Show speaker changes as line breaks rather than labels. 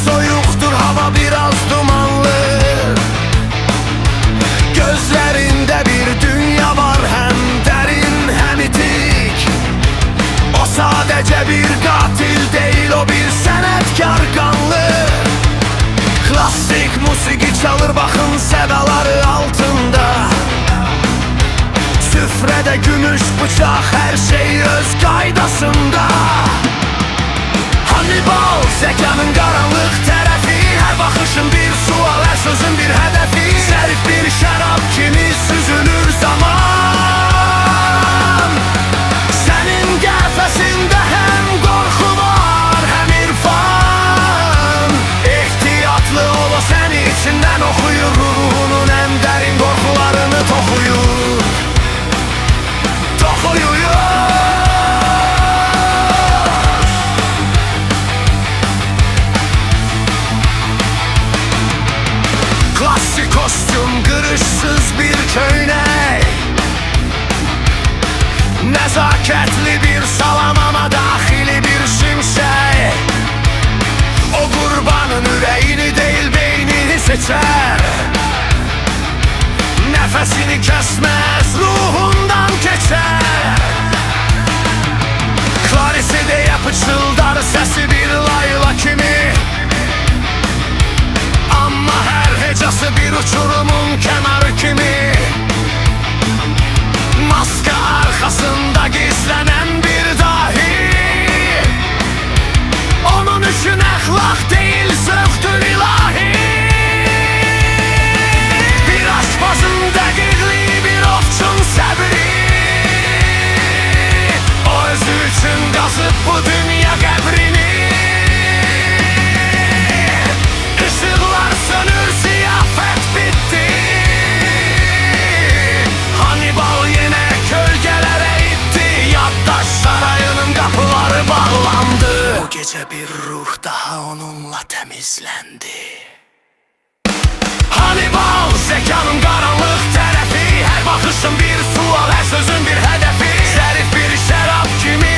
soyuqdur, hava biraz dumanlı. Gözlərində bir dünya var, həm dərin, həm itik. O sadəcə bir qatil deyil, o bir sənətkar qanlı. Klassik musiqi çalır, baxın sədaları altında. Süfrədə gümüş bıçaq, hər şey öz qaydasında. Hannibal, zəkanın qaranlıq tərəfi. Hər baxışın bir sual, hər sözün bir hədəfi. Zərif bir şərab kimi süzülür zaman. Sənin qəfəsində həm qorxu var, həm irfan. Ehtiyatlı ol, o səni içindən oxuyur, ruhunun ən dərin qorxularını toxuyur. Klassik kostüm, qırışsız bir köynək. Nəzakətli bir salam, ama daxili bir şimşək. O qurbanın ürəyini deyil, beynini seçər. Nəfəsini kəsməz, ruhundan keçər. Klarisi deyə pıçıldar, səsi bir layla kimi. Amma hər hecası bir uçurumun kənarı kimi. Maska arxasında gizlənən bir dahi. Onun üçün əxlaq deyil, zövqdür ilahi. Bir aşpazın dəqiqliyi, bir ovçun səbri. O özü üçün qazıb bu dünya qəbrini. Işıqlar sönür, ziyafət bitdi. Hannibal yenə kölgələrə itti. Yaddaş sarayının qapıları bağlandı. O gecə bir ruh daha onunla təmizləndi. Hannibal, zəkanın qaranlıq tərəfi. Hər baxışın bir sual, hər sözün bir hədəfi. Zərif bir şərab kimi